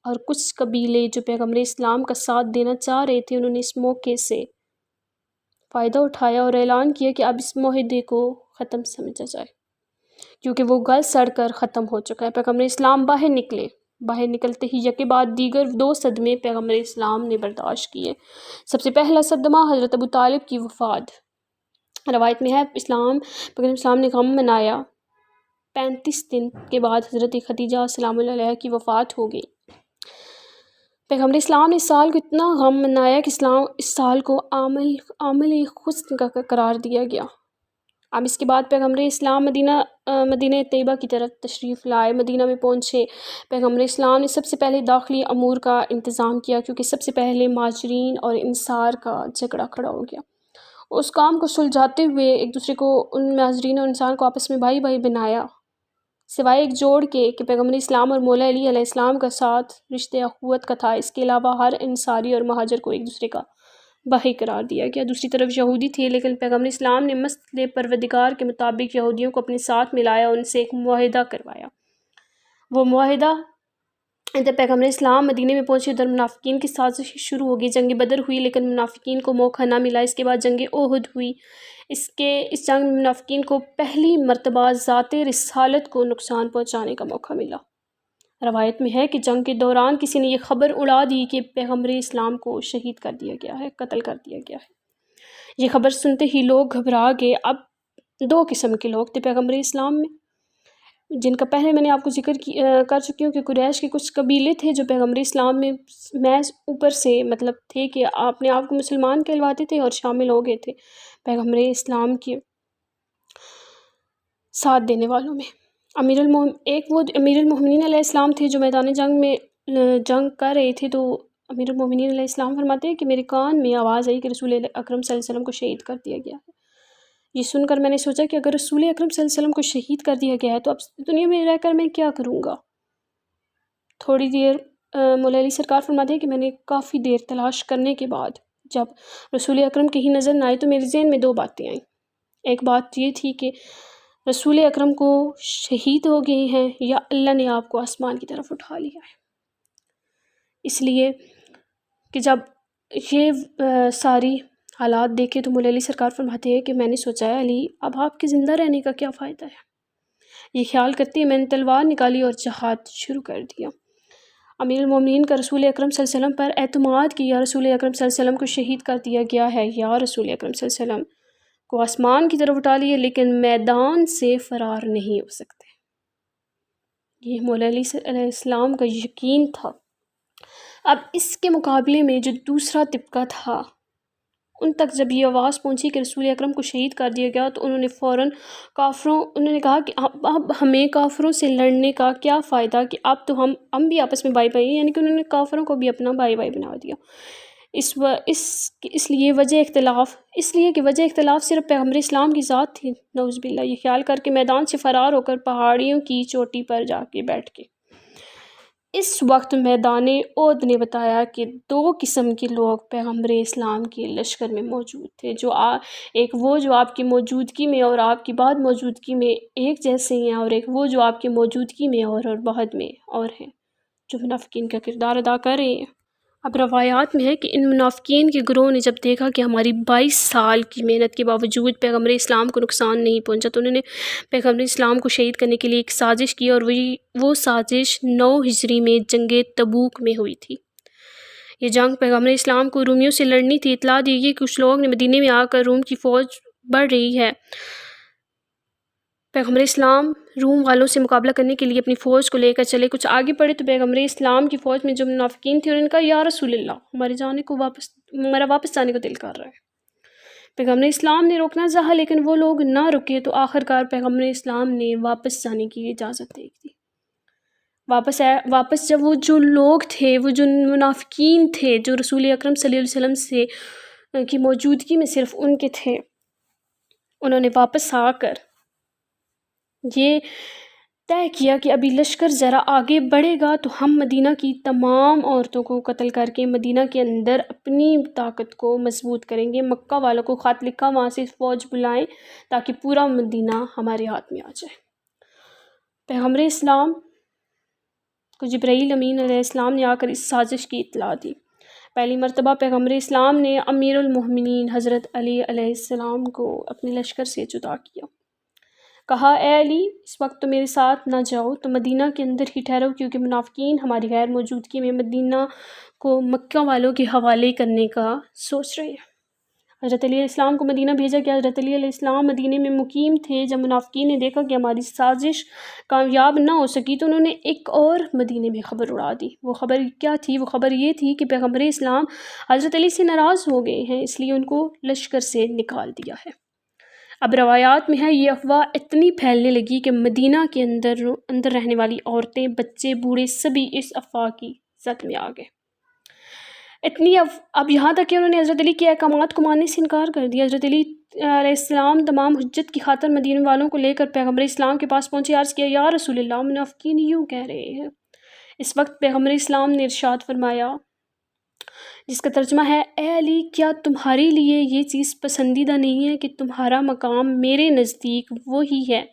اور کچھ قبیلے جو پیغمبر اسلام کا ساتھ دینا چاہ رہے تھے، انہوں نے اس موقع سے فائدہ اٹھایا اور اعلان کیا کہ اب اس معاہدے کو ختم سمجھا جائے، کیونکہ وہ گل سڑ کر ختم ہو چکا ہے۔ پیغمبر اسلام باہر نکلتے ہی یکے بعد دیگر 2 صدمے پیغمبر اسلام نے برداشت کیے۔ سب سے پہلا صدمہ حضرت ابو طالب کی وفات۔ روایت میں ہے پیغمبر اسلام نے غم منایا، 35 دن کے بعد حضرت خدیجہ سلام اللہ علیہ کی وفات ہو گئی۔ پیغمبر اسلام نے اس سال کو اتنا غم منایا کہ اس سال کو عامل حزن کا قرار دیا گیا۔ اب اس کے بعد پیغمبر اسلام مدینہ طیبہ کی طرف تشریف لائے، مدینہ میں پہنچے۔ پیغمبر اسلام نے سب سے پہلے داخلی امور کا انتظام کیا، کیونکہ سب سے پہلے مہاجرین اور انصار کا جھگڑا کھڑا ہو گیا۔ اس کام کو سلجھاتے ہوئے ایک دوسرے کو، ان مہاجرین اور انصار کو آپس میں بھائی بھائی بنایا، سوائے ایک جوڑ کے کہ پیغمبر اسلام اور مولا علی علیہ السلام کا ساتھ رشتہ اخوت کا تھا۔ اس کے علاوہ ہر انصاری اور مہاجر کو ایک دوسرے کا بھائی قرار دیا گیا۔ دوسری طرف یہودی تھے، لیکن پیغمبر اسلام نے مسئلے پروردگار کے مطابق یہودیوں کو اپنے ساتھ ملایا، ان سے ایک معاہدہ کروایا۔ وہ معاہدہ، جب پیغمبر اسلام مدینے میں پہنچے، ادھر منافقین کی سازش شروع ہو گئی۔ جنگ بدر ہوئی، لیکن منافقین کو موقع نہ ملا۔ اس کے بعد جنگ احد ہوئی۔ اس جنگ میں منافقین کو پہلی مرتبہ ذات رسالت کو نقصان پہنچانے کا موقع ملا۔ روایت میں ہے کہ جنگ کے دوران کسی نے یہ خبر اڑا دی کہ پیغمبر اسلام کو شہید کر دیا گیا ہے، قتل کر دیا گیا ہے۔ یہ خبر سنتے ہی لوگ گھبرا گئے۔ اب 2 قسم کے لوگ تھے پیغمبر اسلام میں، جن کا پہلے میں نے آپ کو ذکر کر چکی ہوں کہ قریش کے کچھ قبیلے تھے جو پیغمبر اسلام میں محض اوپر سے مطلب تھے کہ اپنے آپ کو مسلمان کہلواتے تھے اور شامل ہو گئے تھے پیغمبر اسلام کے ساتھ دینے والوں میں۔ ایک وہ امیر المومنین علیہ السلام تھے جو میدان جنگ میں جنگ کر رہے تھے، تو امیر المومنین علیہ السلام فرماتے ہیں کہ میرے کان میں آواز آئی کہ رسول اکرم صلی اللہ علیہ وسلم کو شہید کر دیا گیا ہے۔ یہ سن کر میں نے سوچا کہ اگر رسول اکرم صلی اللہ علیہ وسلم کو شہید کر دیا گیا ہے تو اب دنیا میں رہ کر میں کیا کروں گا۔ تھوڑی دیر مولا علی سرکار فرماتے ہیں کہ میں نے کافی دیر تلاش کرنے کے بعد جب رسول اکرم کہیں نظر نہ آئے تو میرے ذہن میں 2 باتیں آئیں۔ ایک بات یہ تھی کہ رسول اکرم کو شہید ہو گئے ہیں یا اللہ نے آپ کو آسمان کی طرف اٹھا لیا ہے۔ اس لیے کہ جب یہ ساری حالات دیکھے تو مولا علی سرکار فرماتے ہیں کہ میں نے سوچا ہے علی، اب آپ کے زندہ رہنے کا کیا فائدہ ہے۔ یہ خیال کرتے میں نے تلوار نکالی اور جہاد شروع کر دیا۔ امیر المومنین کا رسول اکرم صلی اللہ علیہ وسلم پر اعتماد کہ یا رسول اکرم صلی اللہ علیہ وسلم کو شہید کر دیا گیا ہے، یا رسول اکرم صلی اللہ علیہ وسلم کو آسمان کی طرف اٹھا لیے، لیکن میدان سے فرار نہیں ہو سکتے۔ یہ مولا علی علیہ السلام کا یقین تھا۔ اب اس کے مقابلے میں جو دوسرا طبقہ تھا، ان تک جب یہ آواز پہنچی کہ رسول اکرم کو شہید کر دیا گیا تو انہوں نے فوراً انہوں نے کہا کہ اب ہمیں کافروں سے لڑنے کا کیا فائدہ، کہ اب تو ہم بھی آپس میں بھائی بھائی ہیں، یعنی کہ انہوں نے کافروں کو بھی اپنا بھائی بھائی بنا دیا۔ اس لیے کہ وجہ اختلاف صرف پیغمبر اسلام کی ذات تھی، نعوذ باللہ۔ یہ خیال کر کے میدان سے فرار ہو کر پہاڑیوں کی چوٹی پر جا کے بیٹھ گئے۔ اس وقت میدان احد نے بتایا کہ 2 قسم کے لوگ پیغمبر اسلام کے لشکر میں موجود تھے، ایک وہ جو آپ کی موجودگی میں اور آپ کی بعد موجودگی میں ایک جیسے ہیں، اور ایک وہ جو آپ کی موجودگی میں اور بعد میں اور ہیں، جو منافقین کا کردار ادا کر رہے ہیں۔ اب روایات میں ہے کہ ان منافقین کے گروہ نے جب دیکھا کہ ہماری 22 سال کی محنت کے باوجود پیغمبر اسلام کو نقصان نہیں پہنچا تو انہوں نے پیغمبر اسلام کو شہید کرنے کے لیے ایک سازش کی، اور وہ سازش 9 ہجری میں جنگ تبوک میں ہوئی تھی۔ یہ جنگ پیغمبر اسلام کو رومیوں سے لڑنی تھی۔ اطلاع دی گئی کہ کچھ لوگ نے مدینے میں آ کر روم کی فوج بڑھ رہی ہے، پیغمبر اسلام روم والوں سے مقابلہ کرنے کے لیے اپنی فوج کو لے کر چلے۔ کچھ آگے بڑھے تو پیغمبر اسلام کی فوج میں جو منافقین تھے انہوں نے کہا، یا رسول اللہ، ہمارا واپس جانے کو دل کر رہا ہے۔ پیغمبر اسلام نے روکنا چاہا لیکن وہ لوگ نہ رکے تو آخرکار پیغمبر اسلام نے واپس جانے کی اجازت دے دی۔ واپس جب وہ جو لوگ تھے، وہ جو منافقین تھے جو رسول اکرم صلی اللہ علیہ وسلم سے کی موجودگی میں صرف ان کے تھے، انہوں نے واپس آ کر یہ طے کیا کہ ابھی لشکر ذرا آگے بڑھے گا تو ہم مدینہ کی تمام عورتوں کو قتل کر کے مدینہ کے اندر اپنی طاقت کو مضبوط کریں گے۔ مکہ والوں کو خط لکھا، وہاں سے فوج بلائیں تاکہ پورا مدینہ ہمارے ہاتھ میں آ جائے۔ پیغمبر اسلام کو جبرائیل امین علیہ السلام نے آ کر اس سازش کی اطلاع دی۔ پہلی مرتبہ پیغمبر اسلام نے امیر المومنین حضرت علی علیہ السلام کو اپنے لشکر سے جدا کیا، کہا، اے علی، اس وقت تو میرے ساتھ نہ جاؤ، تو مدینہ کے اندر ہی ٹھہرو، کیونکہ منافقین ہماری غیر موجودگی میں مدینہ کو مکہ والوں کے حوالے کرنے کا سوچ رہے ہیں۔ حضرت علی علیہ السلام کو مدینہ بھیجا گیا۔ حضرت علی علیہ السلام مدینے میں مقیم تھے۔ جب منافقین نے دیکھا کہ ہماری سازش کامیاب نہ ہو سکی تو انہوں نے ایک اور مدینے میں خبر اڑا دی۔ وہ خبر کیا تھی؟ وہ خبر یہ تھی کہ پیغمبر اسلام حضرت علی سے ناراض ہو گئے ہیں، اس لیے ان کو لشکر سے نکال دیا ہے۔ اب روایات میں ہے یہ افواہ اتنی پھیلنے لگی کہ مدینہ کے اندر رہنے والی عورتیں، بچے، بوڑھے سبھی اس افواہ کی زد میں آ گئے۔ اب یہاں تک کہ انہوں نے حضرت علی کے احکامات کو ماننے سے انکار کر دیا۔ حضرت علی علیہ السلام تمام حجت کی خاطر مدینے والوں کو لے کر پیغمبر اسلام کے پاس پہنچے، عرض کیا، یا رسول اللہ، منافقین یوں کہہ رہے ہیں۔ اس وقت پیغمبر اسلام نے ارشاد فرمایا، جس کا ترجمہ ہے، اے علی، کیا تمہارے لیے یہ چیز پسندیدہ نہیں ہے کہ تمہارا مقام میرے نزدیک وہی ہے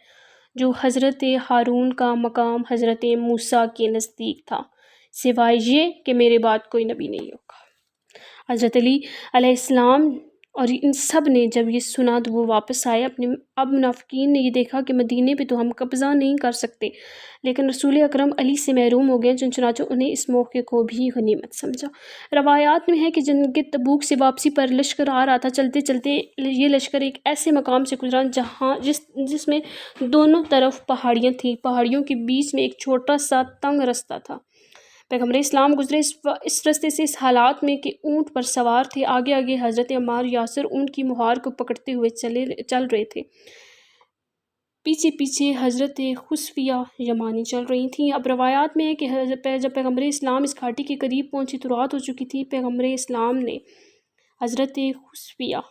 جو حضرت ہارون کا مقام حضرت موسیٰ کے نزدیک تھا، سوائے یہ کہ میرے بعد کوئی نبی نہیں ہوگا۔ حضرت علی علیہ السلام اور ان سب نے جب یہ سنا تو وہ واپس آئے اب منافقین نے یہ دیکھا کہ مدینے پہ تو ہم قبضہ نہیں کر سکتے، لیکن رسول اکرم علی سے محروم ہو گئے، چنانچہ انہیں اس موقع کو بھی غنیمت سمجھا۔ روایات میں ہے کہ جنگ تبوک سے واپسی پر لشکر آ رہا تھا، چلتے چلتے یہ لشکر ایک ایسے مقام سے گزرا جس میں دونوں طرف پہاڑیاں تھیں، پہاڑیوں کے بیچ میں ایک چھوٹا سا تنگ رستہ تھا۔ پیغمبر اسلام گزرے اس رستے سے اس حالات میں کہ اونٹ پر سوار تھے، آگے آگے حضرت عمار یاسر اونٹ کی مہار کو پکڑتے ہوئے چل رہے تھے، پیچھے پیچھے حضرت خصفیہ یمانی چل رہی تھیں۔ اب روایات میں ہے کہ جب پیغمبر اسلام اس گھاٹی کے قریب پہنچے تو رات ہو چکی تھی۔ پیغمبر اسلام نے حضرت خصفیہ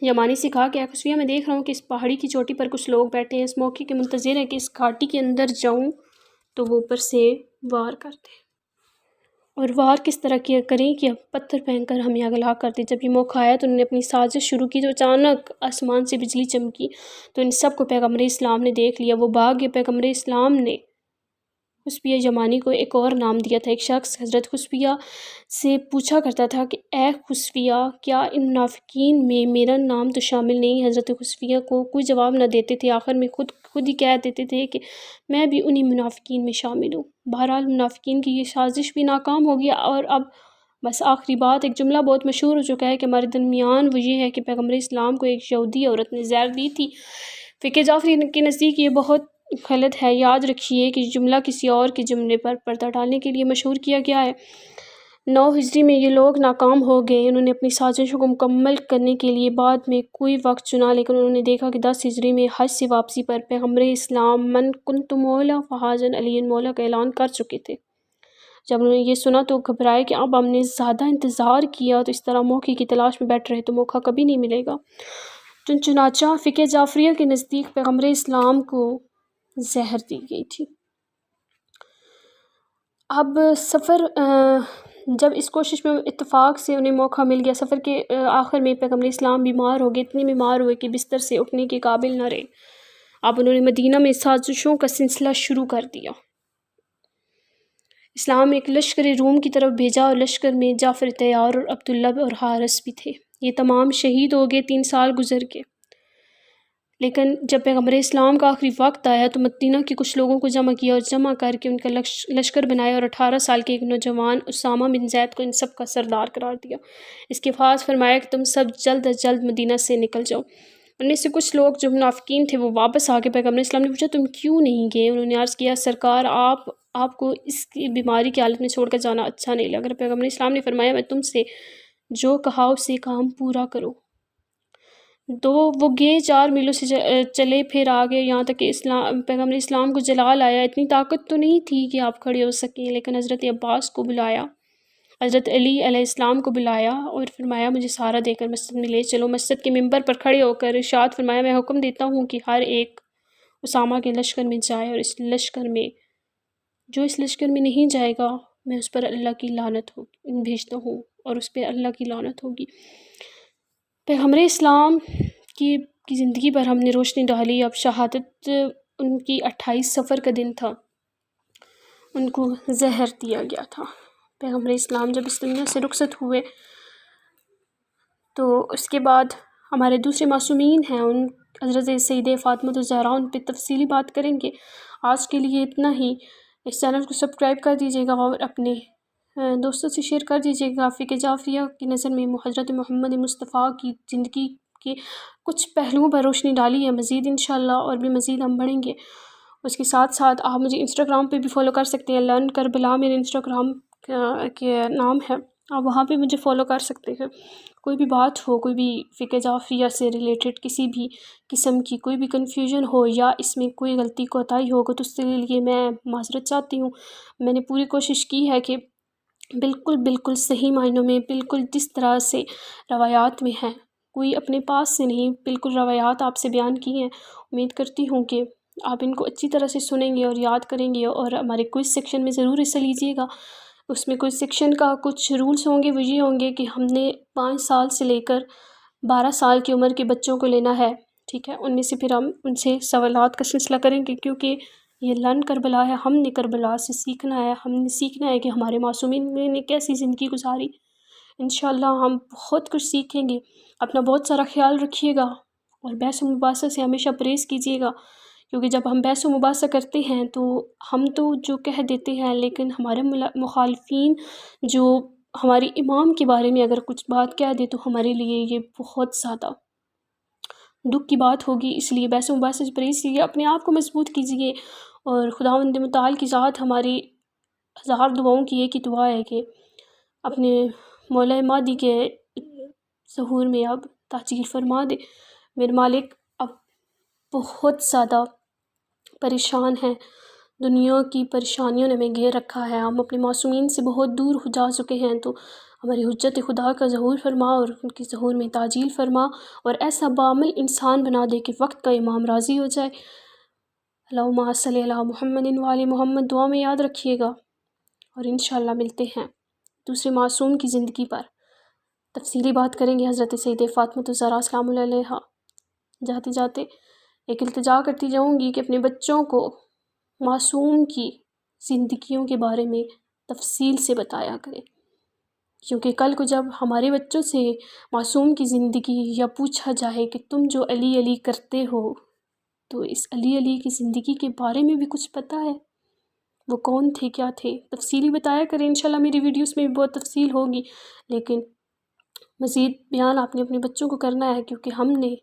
یمانی سے کہا کہ اے خصفیہ، میں دیکھ رہا ہوں کہ اس پہاڑی کی چوٹی پر کچھ لوگ بیٹھے ہیں، اس موقع کے منتظر ہیں کہ اس گھاٹی کے اندر جاؤں تو وہ اوپر سے وار کرتے، اور وار کس طرح کیا کریں کہ پتھر پھینک کر ہمیں اغلا کرتے۔ جب یہ موقع آیا تو انہوں نے اپنی سازش شروع کی، تو اچانک آسمان سے بجلی چمکی تو ان سب کو پیغمبر اسلام نے دیکھ لیا، وہ بھاگ گئے۔ پیغمبر اسلام نے خصفیہ یمانی کو ایک اور نام دیا تھا۔ ایک شخص حضرت خصفیہ سے پوچھا کرتا تھا کہ اے خصفیہ، کیا ان منافقین میں میرا نام تو شامل نہیں؟ حضرت خصفیہ کو کوئی جواب نہ دیتے تھے، آخر میں خود ہی کہہ دیتے تھے کہ میں بھی انہی منافقین میں شامل ہوں۔ بہرحال منافقین کی یہ سازش بھی ناکام ہو گیا، اور اب بس آخری بات، ایک جملہ بہت مشہور ہو چکا ہے کہ ہمارے درمیان، وہ یہ ہے کہ پیغمبر اسلام کو ایک یہودی عورت نے زہر دی تھی۔ فقہ جعفری کے نزدیک یہ بہت غلط ہے۔ یاد رکھیے کہ جملہ کسی اور کے جملے پر پردہ ڈالنے کے لیے مشہور کیا گیا ہے۔ 9 ہجری میں یہ لوگ ناکام ہو گئے۔ انہوں نے اپنی سازشوں کو مکمل کرنے کے لیے بعد میں کوئی وقت چنا، لیکن انہوں نے دیکھا کہ 10 ہجری میں حج سے واپسی پر پیغمبر اسلام من کنت مولا فہذا علی مولا کا اعلان کر چکے تھے۔ جب انہوں نے یہ سنا تو گھبرائے کہ اب ہم نے زیادہ انتظار کیا تو اس طرح موقع کی تلاش میں بیٹھ رہے تو موقع کبھی نہیں ملے گا۔ چنانچہ فقہ جعفریہ کے نزدیک پیغمبر اسلام کو زہر دی گئی تھی۔ اب جب اس کوشش میں اتفاق سے انہیں موقع مل گیا، سفر کے آخر میں پیغمبر اسلام بیمار ہو گئے، اتنے بیمار ہوئے کہ بستر سے اٹھنے کے قابل نہ رہے۔ اب انہوں نے مدینہ میں سازشوں کا سلسلہ شروع کر دیا۔ اسلام ایک لشکر روم کی طرف بھیجا اور لشکر میں جعفر طیار اور عبداللہ اور حارث بھی تھے۔ یہ تمام شہید ہو گئے، 3 سال گزر گئے۔ لیکن جب پیغمبر اسلام کا آخری وقت آیا تو مدینہ کے کچھ لوگوں کو جمع کیا اور جمع کر کے ان کا لشکر بنایا اور 18 سال کے ایک نوجوان اسامہ بن زید کو ان سب کا سردار قرار دیا۔ اس کے بعد فرمایا کہ تم سب جلد از جلد مدینہ سے نکل جاؤ۔ ان میں سے کچھ لوگ جو منافقین تھے وہ واپس آ کے پیغمبر اسلام نے پوچھا تم کیوں نہیں گئے؟ انہوں نے عرض کیا سرکار آپ کو اس کی بیماری کی حالت میں چھوڑ کر جانا اچھا نہیں لگ رہا۔ پیغمبر اسلام نے فرمایا میں تم سے جو کہا اسے کام پورا کرو۔ تو وہ گئے 4 میلوں سے چلے، پھر آگے یہاں تک کہ پیغمبر اسلام کو جلال آیا۔ اتنی طاقت تو نہیں تھی کہ آپ کھڑے ہو سکیں، لیکن حضرت عباس کو بلایا، حضرت علی علیہ السلام کو بلایا اور فرمایا مجھے سہارا دے کر مسجد میں لے چلو۔ مسجد کے ممبر پر کھڑے ہو کر ارشاد فرمایا میں حکم دیتا ہوں کہ ہر ایک اسامہ کے لشکر میں جائے اور اس لشکر میں نہیں جائے گا میں اس پر اللہ کی لعنت بھیجتا ہوں اور اس پہ اللہ کی لعنت ہوگی۔ پیغمبر اسلام کی زندگی پر ہم نے روشنی ڈالی۔ اب شہادت ان کی 28 صفر کا دن تھا، ان کو زہر دیا گیا تھا۔ پیغمبر اسلام جب اس دنیا سے رخصت ہوئے تو اس کے بعد ہمارے دوسرے معصومین ہیں، ان حضرت سیدہ فاطمہ الزہرا، ان پہ تفصیلی بات کریں گے۔ آج کے لیے اتنا ہی۔ اس چینل کو سبسکرائب کر دیجیے گا اور اپنے دوستوں سے شیئر کر دیجیے گا۔ فقہ جعفریہ کی نظر میں حضرت محمد مصطفیٰ کی زندگی کے کچھ پہلوؤں پر روشنی ڈالی ہے، مزید انشاءاللہ اور بھی مزید ہم بڑھیں گے۔ اس کے ساتھ ساتھ آپ مجھے انسٹاگرام پہ بھی فالو کر سکتے ہیں، لرن کربلا میرے انسٹاگرام کے نام ہے، آپ وہاں پہ مجھے فالو کر سکتے ہیں۔ کوئی بھی بات ہو، کوئی بھی فقہ جعفریہ سے ریلیٹڈ کسی بھی قسم کی کوئی بھی کنفیوژن ہو یا اس میں کوئی غلطی کوتاہی ہوگا تو اس کے لیے میں معذرت چاہتی ہوں۔ میں نے پوری کوشش کی ہے کہ بالکل صحیح معنوں میں بالکل جس طرح سے روایات میں ہیں، کوئی اپنے پاس سے نہیں، بالکل روایات آپ سے بیان کی ہیں۔ امید کرتی ہوں کہ آپ ان کو اچھی طرح سے سنیں گے اور یاد کریں گے اور ہمارے کوئز سیکشن میں ضرور حصہ لیجیے گا۔ اس میں کوئز سیکشن کا کچھ رولز ہوں گے، وہ یہ ہوں گے کہ ہم نے 5 سال سے لے کر 12 سال کی عمر کے بچوں کو لینا ہے، ٹھیک ہے؟ ان میں سے پھر ہم ان سے سوالات کا سلسلہ کریں گے، کیونکہ یہ لرن کربلا ہے، ہم نے کربلا سے سیکھنا ہے، ہم نے سیکھنا ہے کہ ہمارے معصومین نے کیسی زندگی گزاری۔ انشاءاللہ ہم بہت کچھ سیکھیں گے۔ اپنا بہت سارا خیال رکھیے گا اور بحث و مباحثہ سے ہمیشہ پرہیز کیجیے گا، کیونکہ جب ہم بحث و مباحثہ کرتے ہیں تو ہم تو جو کہہ دیتے ہیں، لیکن ہمارے مخالفین جو ہماری امام کے بارے میں اگر کچھ بات کہہ دے تو ہمارے لیے یہ بہت زیادہ دکھ کی بات ہوگی۔ اس لیے بحث و مباحثہ سے پرہیز کیجیے، اپنے آپ کو مضبوط کیجیے اور خداوند متعال کی ذات ہماری 1000 دعاؤں کی ایک ہی دعا ہے کہ اپنے مولا مہدی کے ظہور میں اب تاجیل فرما دے۔ میرے مالک اب بہت زیادہ پریشان ہیں، دنیا کی پریشانیوں نے ہمیں گھیر رکھا ہے، ہم اپنے معصومین سے بہت دور جا چکے ہیں، تو ہماری حجت خدا کا ظہور فرما اور ان کی ظہور میں تاجیل فرما اور ایسا بعمل انسان بنا دے کہ وقت کا امام راضی ہو جائے۔ اللہم صلی علی محمد وعلی محمد دعا میں یاد رکھیے گا، اور انشاءاللہ ملتے ہیں دوسرے معصوم کی زندگی پر، تفصیلی بات کریں گے حضرت سیدہ فاطمہ الزہرا سلام اللہ علیہا۔ جاتے جاتے ایک التجا کرتی جاؤں گی کہ اپنے بچوں کو معصوم کی زندگیوں کے بارے میں تفصیل سے بتایا کریں، کیونکہ کل کو جب ہمارے بچوں سے معصوم کی زندگی یا پوچھا جائے کہ تم جو علی علی کرتے ہو تو اس علی علی کی زندگی کے بارے میں بھی کچھ پتہ ہے، وہ کون تھے، کیا تھے، تفصیلی بتایا کریں۔ انشاءاللہ میری ویڈیوز میں بھی بہت تفصیل ہوگی، لیکن مزید بیان آپ نے اپنے بچوں کو کرنا ہے، کیونکہ ہم نے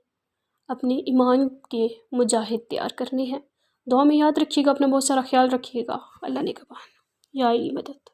اپنے ایمان کے مجاہد تیار کرنے ہیں۔ دعا میں یاد رکھیے گا، اپنا بہت سارا خیال رکھیے گا۔ اللہ نگہبان، یا علی مدد۔